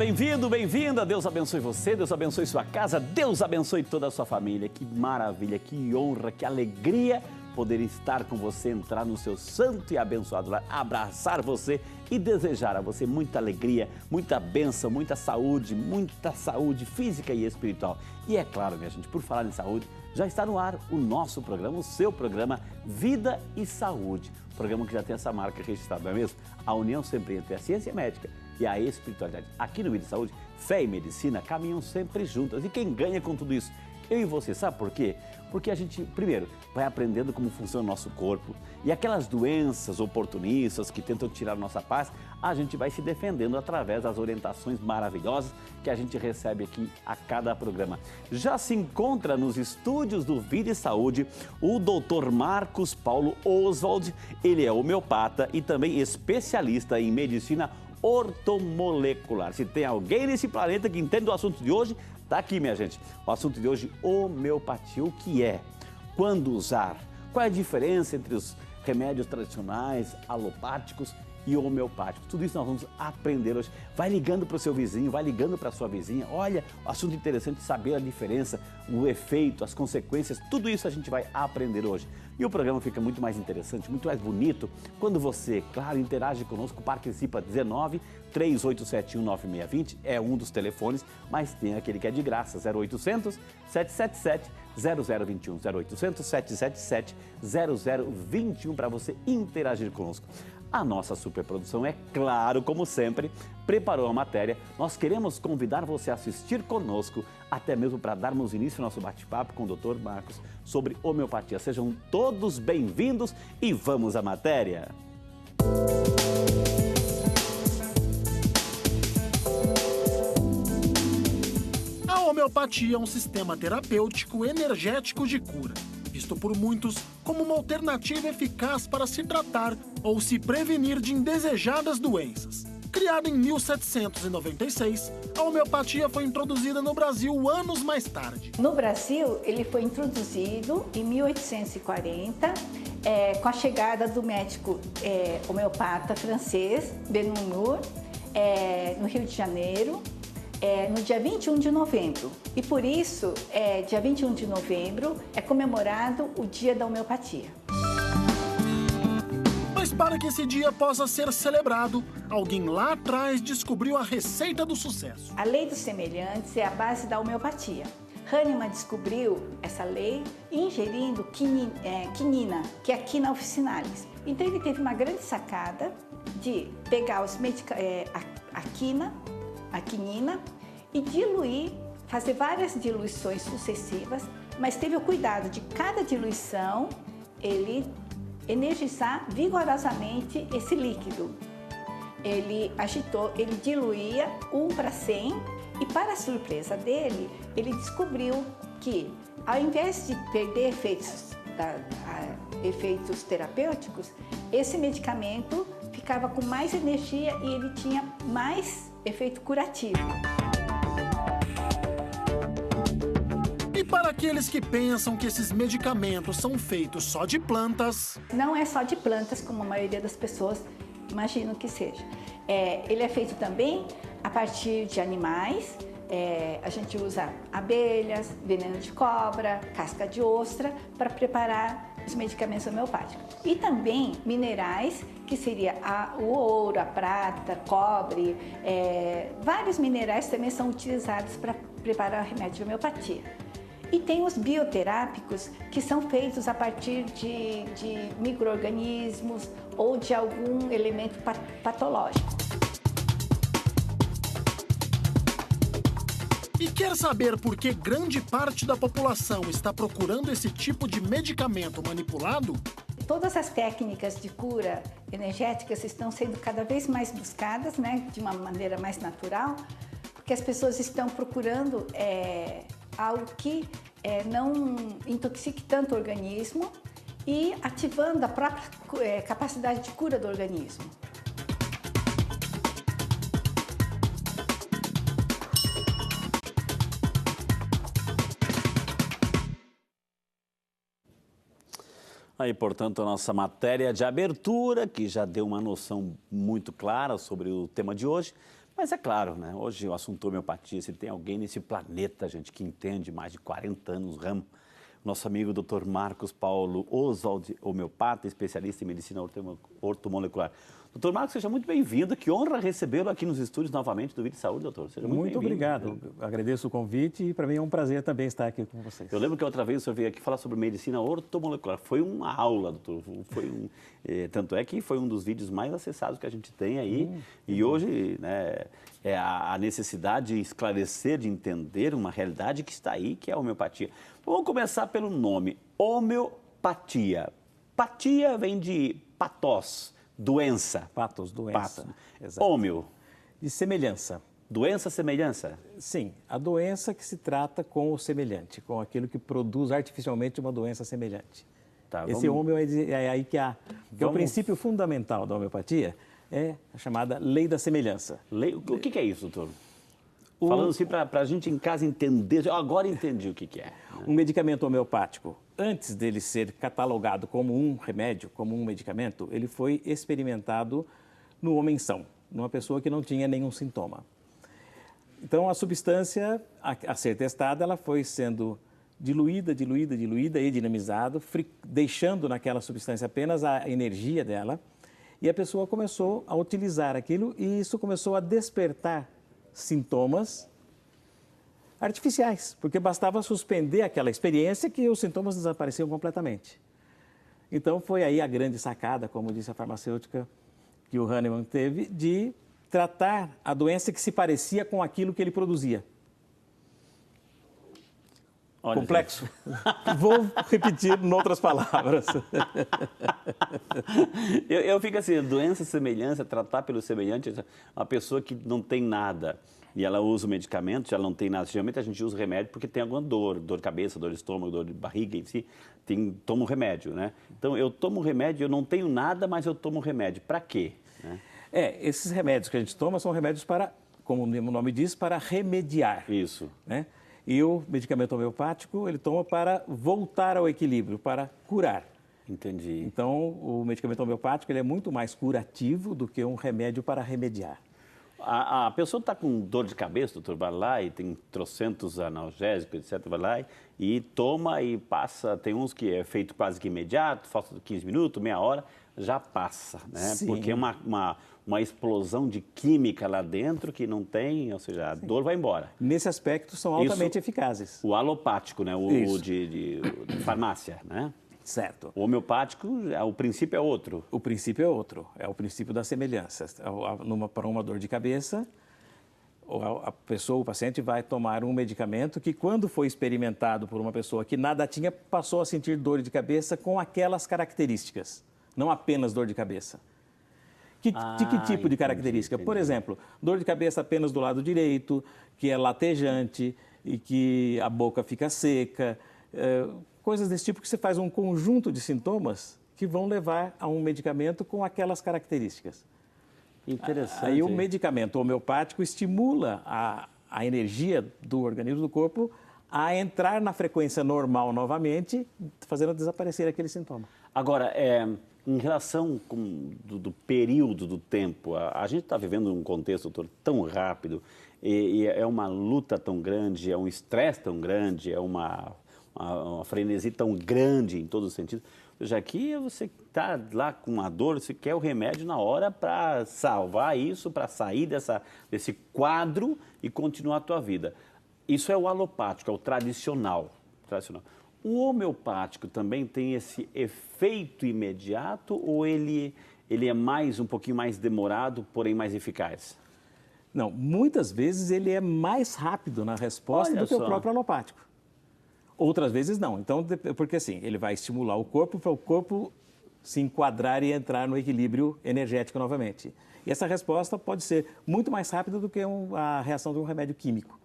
bem-vindo, bem-vinda. Deus abençoe você, Deus abençoe sua casa, Deus abençoe toda a sua família. Que maravilha, que honra, que alegria poder estar com você, entrar no seu santo e abençoado lar, abraçar você e desejar a você muita alegria, muita bênção, muita saúde física e espiritual. E é claro, minha gente, por falar em saúde, já está no ar o nosso programa, o seu programa Vida e Saúde. Programa que já tem essa marca registrada, não é mesmo? A união sempre entre a ciência médica e a espiritualidade. Aqui no Vida e Saúde, fé e medicina caminham sempre juntas. E quem ganha com tudo isso? Eu e você, sabe por quê? Porque a gente, primeiro, vai aprendendo como funciona o nosso corpo e aquelas doenças oportunistas que tentam tirar nossa paz, a gente vai se defendendo através das orientações maravilhosas que a gente recebe aqui a cada programa. Já se encontra nos estúdios do Vida e Saúde o Dr. Marcos Paulo Oswald. Ele é homeopata e também especialista em medicina ortomolecular. Se tem alguém nesse planeta que entende do assunto de hoje, tá aqui, minha gente. O assunto de hoje, homeopatia. O que é? Quando usar? Qual é a diferença entre os remédios tradicionais, alopáticos e homeopáticos? Tudo isso nós vamos aprender hoje. Vai ligando para o seu vizinho, vai ligando para a sua vizinha. Olha, assunto interessante, saber a diferença, o efeito, as consequências, tudo isso a gente vai aprender hoje. E o programa fica muito mais interessante, muito mais bonito, quando você, claro, interage conosco, participa. 19-3871-9620 é um dos telefones, mas tem aquele que é de graça, 0800 777 0021, 0800 777 0021, para você interagir conosco. A nossa superprodução, é claro, como sempre, preparou a matéria. Nós queremos convidar você a assistir conosco, até mesmo para darmos início ao nosso bate-papo com o Dr. Marcos sobre homeopatia. Sejam todos bem-vindos e vamos à matéria. A homeopatia é um sistema terapêutico energético de cura, visto por muitos como uma alternativa eficaz para se tratar ou se prevenir de indesejadas doenças. Criada em 1796, a homeopatia foi introduzida no Brasil anos mais tarde. No Brasil, ele foi introduzido em 1840, com a chegada do médico homeopata francês, Benoît Mur, no Rio de Janeiro, no dia 21 de novembro. E por isso, dia 21 de novembro, é comemorado o Dia da Homeopatia. Mas para que esse dia possa ser celebrado, alguém lá atrás descobriu a receita do sucesso. A lei dos semelhantes é a base da homeopatia. Hahnemann descobriu essa lei ingerindo quinina, que é a quina officinalis. Então ele teve uma grande sacada de pegar a quinina e diluir, fazer várias diluições sucessivas, mas teve o cuidado de cada diluição ele energizar vigorosamente esse líquido. Ele agitou, ele diluía 1 para 100 e, para a surpresa dele, ele descobriu que, ao invés de perder efeitos terapêuticos, esse medicamento ficava com mais energia e ele tinha mais efeito curativo. E para aqueles que pensam que esses medicamentos são feitos só de plantas... Não é só de plantas, como a maioria das pessoas imaginam que seja. Ele é feito também a partir de animais. A gente usa abelhas, veneno de cobra, casca de ostra para preparar os medicamentos homeopáticos. E também minerais, que seria o ouro, a prata, cobre, vários minerais também são utilizados para preparar o remédio de homeopatia. E tem os bioterápicos, que são feitos a partir de micro-organismos ou de algum elemento patológico. E quer saber por que grande parte da população está procurando esse tipo de medicamento manipulado? Todas as técnicas de cura energéticas estão sendo cada vez mais buscadas, né, de uma maneira mais natural, porque as pessoas estão procurando algo que não intoxique tanto o organismo e ativando a própria capacidade de cura do organismo. Aí, portanto, a nossa matéria de abertura, que já deu uma noção muito clara sobre o tema de hoje, Mas é claro, né? Hoje o assunto homeopatia, se tem alguém nesse planeta, gente, que entende mais de 40 anos ramo, nosso amigo Dr. Marcos Paulo Oswald, homeopata, especialista em medicina ortomolecular. Doutor Marcos, seja muito bem-vindo. Que honra recebê-lo aqui nos estúdios novamente do Vídeo de Saúde, doutor. Seja muito bem-vindo. Obrigado. Agradeço o convite e para mim é um prazer também estar aqui com vocês. Eu lembro que outra vez o senhor veio aqui falar sobre medicina ortomolecular. Foi uma aula, doutor. Tanto é que foi um dos vídeos mais acessados que a gente tem aí. E hoje, né, é a necessidade de esclarecer, de entender uma realidade que está aí, que é a homeopatia. Vamos começar pelo nome, homeopatia. Patia vem de patós, doença. Patos, doença. Pato. Exato. Homeo. De semelhança. Doença, semelhança? Sim, a doença que se trata com o semelhante, com aquilo que produz artificialmente uma doença semelhante. Tá, Esse homeo é aí que há. Que é o princípio fundamental da homeopatia, é a chamada lei da semelhança. O que é isso, doutor? Falando assim para a gente em casa entender, eu agora entendi o que é. Um medicamento homeopático, antes dele ser catalogado como um remédio, como um medicamento, ele foi experimentado no homem-são, numa pessoa que não tinha nenhum sintoma. Então, a substância a ser testada, ela foi sendo diluída e dinamizada, deixando naquela substância apenas a energia dela, e a pessoa começou a utilizar aquilo e isso começou a despertar sintomas artificiais, porque bastava suspender aquela experiência que os sintomas desapareciam completamente. Então, foi aí a grande sacada, como disse a farmacêutica, que o Hahnemann teve, de tratar a doença que se parecia com aquilo que ele produzia. Olha, complexo? Vou repetir em outras palavras. eu fico assim, doença, semelhança, tratar pelo semelhante, uma pessoa que não tem nada e ela usa o medicamento, ela não tem nada. Geralmente a gente usa o remédio porque tem alguma dor de cabeça, dor de estômago, dor de barriga em si, toma o remédio, né? Então eu tomo o remédio, eu não tenho nada, mas eu tomo o remédio. Para quê? Né? Esses remédios que a gente toma são remédios para, como o nome diz, para remediar. Isso. Né? E o medicamento homeopático, ele toma para voltar ao equilíbrio, para curar. Entendi. Então, o medicamento homeopático ele é muito mais curativo do que um remédio para remediar. A pessoa está com dor de cabeça, doutor, vai lá e tem trocentos analgésicos, etc., vai lá e toma e passa, tem uns que é feito quase que imediato, falta 15 minutos, meia hora, já passa, né? Sim. Porque é uma explosão de química lá dentro que não tem, ou seja, a dor vai embora. Nesse aspecto, são altamente eficazes. O alopático, né? O de farmácia, né? Certo. O homeopático, o princípio é outro. O princípio é outro, é o princípio da semelhança. Para uma dor de cabeça, o paciente vai tomar um medicamento que, quando foi experimentado por uma pessoa que nada tinha, passou a sentir dor de cabeça com aquelas características, não apenas dor de cabeça. De que tipo de característica? Entendi. Por exemplo, dor de cabeça apenas do lado direito, que é latejante e que a boca fica seca, coisas desse tipo que você faz um conjunto de sintomas que vão levar a um medicamento com aquelas características. Interessante. Aí o medicamento homeopático estimula a energia do organismo do corpo a entrar na frequência normal novamente, fazendo desaparecer aquele sintoma. Agora, em relação do período do tempo, a gente está vivendo um contexto, doutor, tão rápido, e é uma luta tão grande, é um estresse tão grande, é uma frenesi tão grande em todos os sentidos. Já que você está lá com uma dor, você quer o remédio na hora para salvar isso, para sair desse quadro e continuar a tua vida. Isso é o alopático, é o tradicional. O homeopático também tem esse efeito imediato ou ele é um pouquinho mais demorado, porém mais eficaz? Não, muitas vezes ele é mais rápido na resposta do que o próprio alopático. Outras vezes não. Então, porque assim, ele vai estimular o corpo para o corpo se enquadrar e entrar no equilíbrio energético novamente. E essa resposta pode ser muito mais rápida do que a reação de um remédio químico.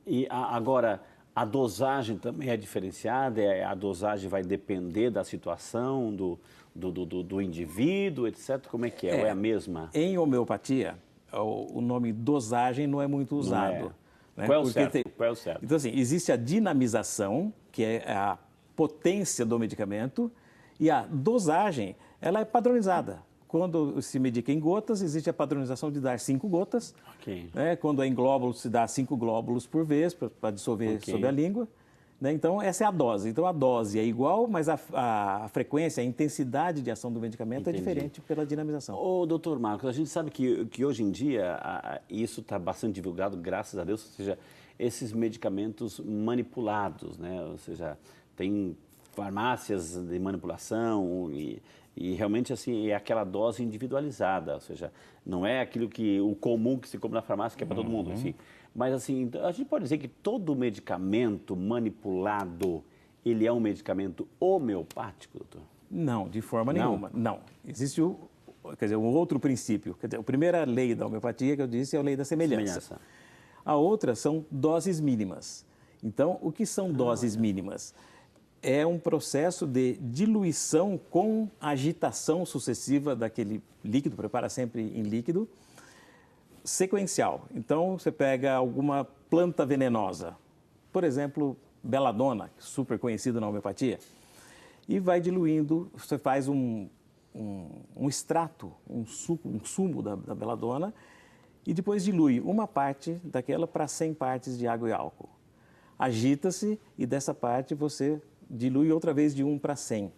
E agora, a dosagem também é diferenciada? A dosagem vai depender da situação, do indivíduo, etc.? Como é que é? Ou é a mesma? Em homeopatia, o nome dosagem não é muito usado. Né? Qual é o certo? Então, assim, existe a dinamização, que é a potência do medicamento, e a dosagem, ela é padronizada. quando se medica em gotas, existe a padronização de dar 5 gotas. Ok. Né? Quando é em glóbulos, se dá 5 glóbulos por vez para dissolver sobre a língua. Né? Então, essa é a dose. Então, a dose é igual, mas a frequência, a intensidade de ação do medicamento é diferente pela dinamização. Ô, doutor Marcos, a gente sabe que hoje em dia isso está bastante divulgado, graças a Deus, ou seja, esses medicamentos manipulados, né? Ou seja, tem farmácias de manipulação e realmente assim é aquela dose individualizada, ou seja, não é aquilo o comum que se compra na farmácia que é para todo mundo, enfim. Mas assim, a gente pode dizer que todo medicamento manipulado, ele é um medicamento homeopático, doutor? Não, de forma nenhuma. Não. Existe um outro princípio. Quer dizer, a primeira lei da homeopatia que eu disse é a lei da semelhança. A outra são doses mínimas. Então, o que são doses mínimas? É um processo de diluição com agitação sucessiva daquele líquido, prepara sempre em líquido, sequencial. Então, você pega alguma planta venenosa, por exemplo, beladona, super conhecido na homeopatia, e vai diluindo, você faz um extrato, um sumo da beladona, e depois dilui uma parte daquela para 100 partes de água e álcool. Agita-se e dessa parte você dilui outra vez de 1 para 100.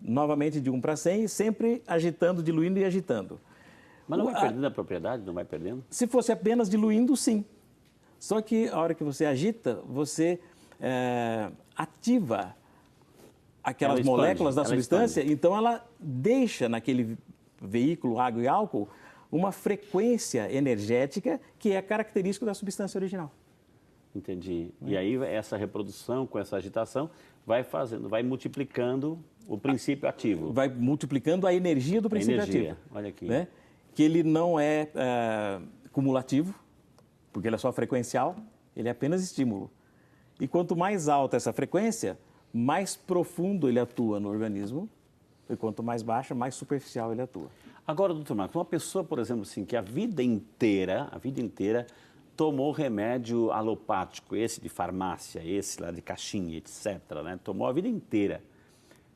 Novamente de 1 para 100, sempre agitando, diluindo e agitando. Mas não vai perdendo a propriedade? Não vai perdendo? Se fosse apenas diluindo, sim. Só que a hora que você agita, você ativa aquelas moléculas da substância, então ela deixa naquele veículo água e álcool uma frequência energética que é característica da substância original. Entendi. E aí essa reprodução com essa agitação vai multiplicando o princípio ativo. Vai multiplicando a energia do princípio ativo. Olha aqui. Né? Que ele não é cumulativo, porque ele é só frequencial, ele é apenas estímulo. E quanto mais alta essa frequência, mais profundo ele atua no organismo, e quanto mais baixa, mais superficial ele atua. Agora, doutor Marcos, uma pessoa, por exemplo, assim, que a vida inteira tomou remédio alopático, esse de farmácia, esse lá de caixinha, etc., né? Tomou a vida inteira.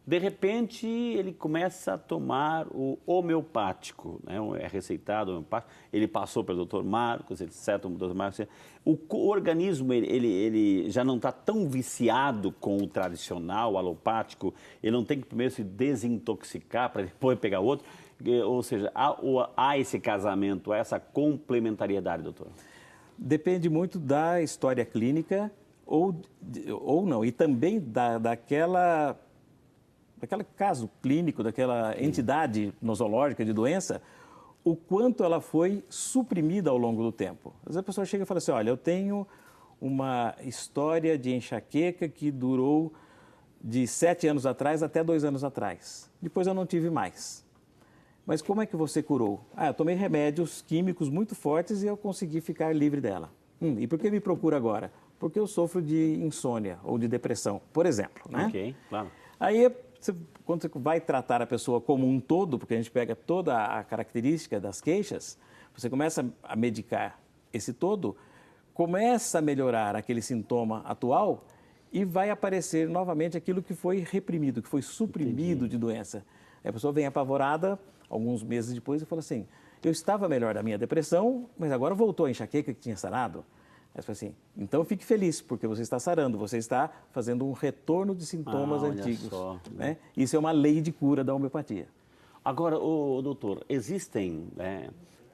De repente, ele começa a tomar o homeopático, né? É receitado homeopático, ele passou pelo doutor Marcos, etc., o doutor Marcos. O organismo, ele já não está tão viciado com o tradicional alopático, ele não tem que primeiro se desintoxicar para depois pegar outro, ou seja, há esse casamento, há essa complementariedade, doutor? Depende muito da história clínica ou não, e também daquele caso clínico, daquela entidade nosológica de doença, o quanto ela foi suprimida ao longo do tempo. Às vezes a pessoa chega e fala assim, olha, eu tenho uma história de enxaqueca que durou de 7 anos atrás até 2 anos atrás. Depois eu não tive mais. Mas como é que você curou? Eu tomei remédios químicos muito fortes e eu consegui ficar livre dela. E por que me procura agora? Porque eu sofro de insônia ou de depressão, por exemplo. Né? Ok, claro. Aí, quando você vai tratar a pessoa como um todo, porque a gente pega toda a característica das queixas, você começa a medicar esse todo, começa a melhorar aquele sintoma atual e vai aparecer novamente aquilo que foi reprimido, que foi suprimido de doença. Aí a pessoa vem apavorada, alguns meses depois, e fala assim, eu estava melhor da minha depressão, mas agora voltou a enxaqueca que tinha sarado. Aí você fala assim, então fique feliz, porque você está sarando, você está fazendo um retorno de sintomas antigos. Só, né? Isso é uma lei de cura da homeopatia. Agora, doutor, existem,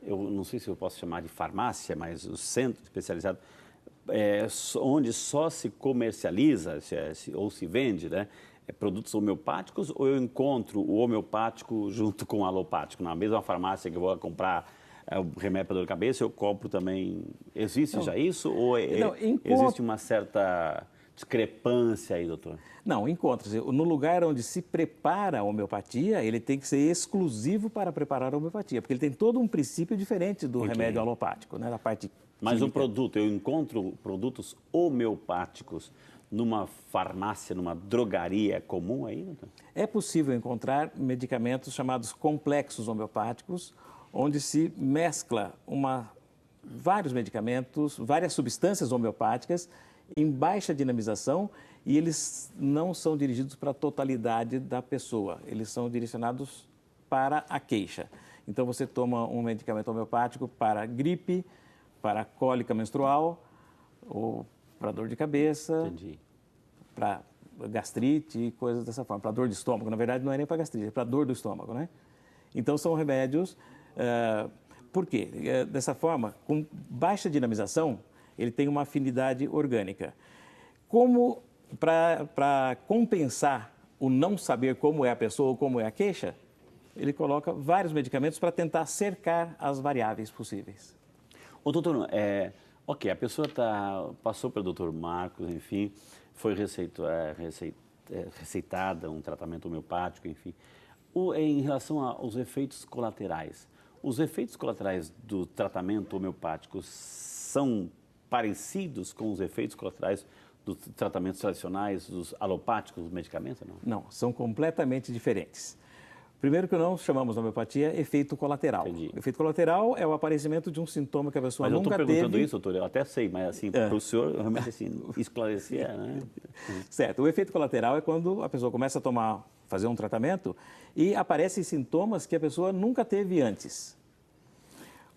eu não sei se eu posso chamar de farmácia, mas o centro especializado, onde só se comercializa ou se vende, né? Produtos homeopáticos, ou eu encontro o homeopático junto com o alopático? Na mesma farmácia que eu vou comprar o remédio para dor de cabeça, eu compro também. Existe já isso? Ou existe uma certa discrepância aí, doutor? Não, encontra-se. No lugar onde se prepara a homeopatia, ele tem que ser exclusivo para preparar a homeopatia, porque ele tem todo um princípio diferente do remédio alopático, né? Da parte Mas química. o produto, eu encontro produtos homeopáticos numa farmácia, numa drogaria comum aí, doutor? É possível encontrar medicamentos chamados complexos homeopáticos, onde se mescla vários medicamentos, várias substâncias homeopáticas em baixa dinamização e eles não são dirigidos para a totalidade da pessoa, eles são direcionados para a queixa. Então, você toma um medicamento homeopático para gripe, para cólica menstrual, ou para dor de cabeça, Entendi. para gastrite, coisas dessa forma. Para dor de estômago, na verdade, não é nem para gastrite, é para dor do estômago, né? Então, são remédios... por quê? Dessa forma, com baixa dinamização, ele tem uma afinidade orgânica. Como para compensar o não saber como é a pessoa ou como é a queixa, ele coloca vários medicamentos para tentar cercar as variáveis possíveis. Ô, doutor, ok, a pessoa passou pelo doutor Marcos, enfim, foi receitada um tratamento homeopático, enfim. Em relação aos efeitos colaterais, os efeitos colaterais do tratamento homeopático são parecidos com os efeitos colaterais dos tratamentos tradicionais, dos alopáticos, dos medicamentos, não? Não, são completamente diferentes. Primeiro que nós chamamos na homeopatia efeito colateral. Entendi. O efeito colateral é o aparecimento de um sintoma que a pessoa nunca teve. Mas eu estou perguntando isso, doutor, eu até sei, mas assim, para o senhor, realmente assim, esclarecer, né? Certo, o efeito colateral é quando a pessoa começa a fazer um tratamento e aparecem sintomas que a pessoa nunca teve antes.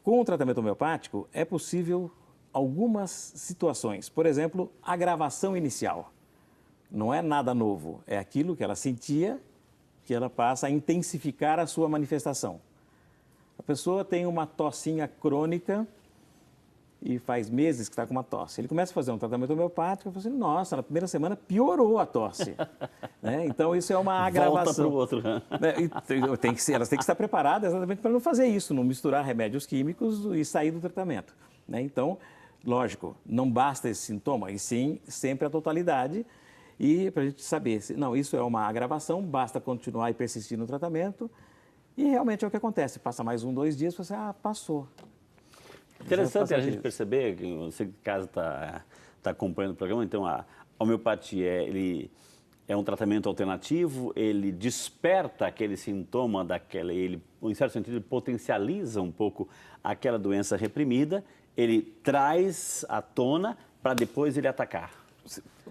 Com o tratamento homeopático, é possível algumas situações. Por exemplo, agravação inicial. Não é nada novo, é aquilo que ela sentia, que ela passa a intensificar a sua manifestação. A pessoa tem uma tossinha crônica e faz meses que está com uma tosse. Ele começa a fazer um tratamento homeopático e fala assim, nossa, na primeira semana piorou a tosse. Né? Então, isso é uma agravação. Volta para o outro. Elas têm que estar preparadas exatamente para não fazer isso, não misturar remédios químicos e sair do tratamento. Né? Então, lógico, não basta esse sintoma, e sim sempre a totalidade. E para a gente saber, não, isso é uma agravação, basta continuar e persistir no tratamento. E realmente é o que acontece. Passa mais 1, 2 dias, você passou. Interessante a gente perceber, que você que em casa está acompanhando o programa, então a homeopatia ele é um tratamento alternativo, ele desperta aquele sintoma ele, em certo sentido, ele potencializa um pouco aquela doença reprimida, ele traz à tona para depois ele atacar.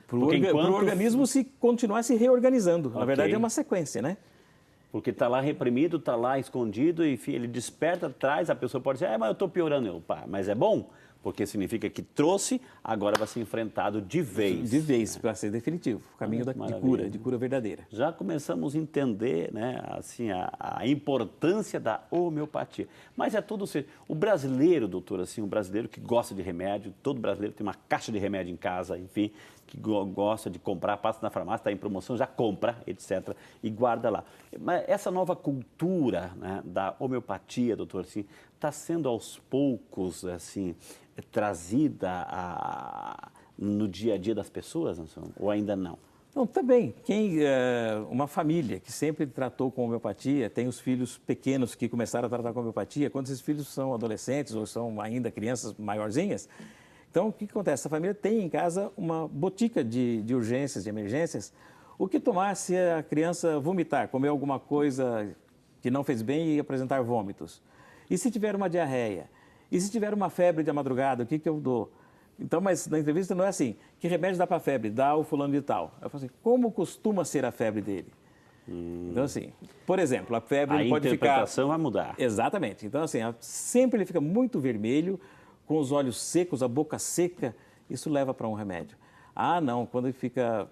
Para o organismo continuar se reorganizando. Na verdade, é uma sequência, né? Porque está lá reprimido, está lá escondido, enfim, ele desperta, traz, a pessoa pode dizer, mas eu estou piorando. Mas é bom, porque significa que trouxe, agora vai ser enfrentado de vez. De vez, para ser definitivo. O caminho de cura verdadeira. Já começamos a entender, né, assim, a importância da homeopatia. Mas é tudo certo. O brasileiro, doutor, assim, o brasileiro que gosta de remédio, todo brasileiro tem uma caixa de remédio em casa, enfim, que gosta de comprar, passa na farmácia, está em promoção, já compra, etc., e guarda lá. Mas essa nova cultura, né, da homeopatia, doutor, assim, está sendo aos poucos, assim, trazida no dia a dia das pessoas, ou ainda não? Não, também. Uma família que sempre tratou com homeopatia, tem os filhos pequenos que começaram a tratar com homeopatia, quando esses filhos são adolescentes ou são ainda crianças maiorzinhas. Então, o que acontece? Essa família tem em casa uma botica de urgências, de emergências. O que tomar se a criança vomitar, comer alguma coisa que não fez bem e apresentar vômitos? E se tiver uma diarreia? E se tiver uma febre de madrugada, o que eu dou? Então, mas na entrevista não é assim, que remédio dá para a febre? Dá o fulano de tal. Eu falo assim, como costuma ser a febre dele? Então, assim, por exemplo, a febre não pode ficar... A interpretação vai mudar. Exatamente. Então, assim, sempre ele fica muito vermelho, com os olhos secos, a boca seca, isso leva para um remédio. Ah, não, quando ele fica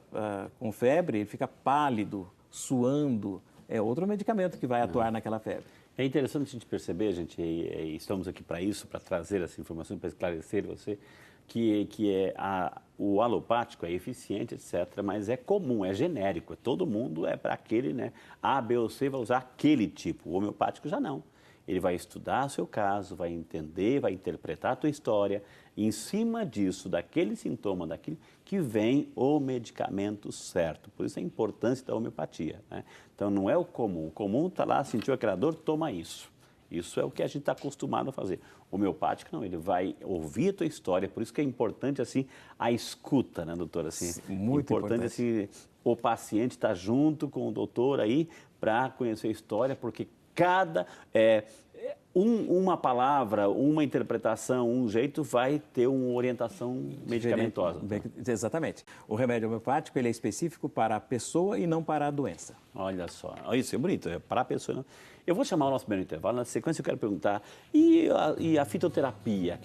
com febre, ele fica pálido, suando, é outro medicamento que vai atuar naquela febre. É interessante a gente perceber, gente, e estamos aqui para isso, para trazer essa informação, para esclarecer você, que o alopático é eficiente, etc., mas é comum, é genérico, todo mundo é para aquele, né? A, B ou C vai usar aquele tipo, o homeopático já não. Ele vai estudar o seu caso, vai entender, vai interpretar a tua história, e em cima disso, daquele sintoma, daquilo que vem o medicamento certo. Por isso a importância da homeopatia, né? Então não é o comum está lá, sentiu aquela dor, toma isso. Isso é o que a gente está acostumado a fazer. O homeopático não, ele vai ouvir a tua história, por isso que é importante assim a escuta, né, doutor? Assim, muito importante. Assim, o paciente estar junto com o doutor aí para conhecer a história, porque uma palavra, uma interpretação, um jeito vai ter uma orientação medicamentosa. Exatamente. O remédio homeopático ele é específico para a pessoa e não para a doença. Olha só, isso é bonito, é para a pessoa. Não? Eu vou chamar o nosso primeiro intervalo, na sequência eu quero perguntar, e a fitoterapia,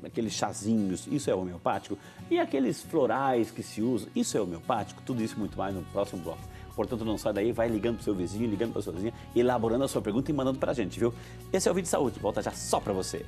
aqueles chazinhos, isso é homeopático? E aqueles florais que se usam, isso é homeopático? Tudo isso e muito mais no próximo bloco. Portanto, não sai daí, vai ligando para o seu vizinho, ligando para a sua vizinha, elaborando a sua pergunta e mandando para a gente, viu? Esse é o Vídeo de Saúde, volta já só para você.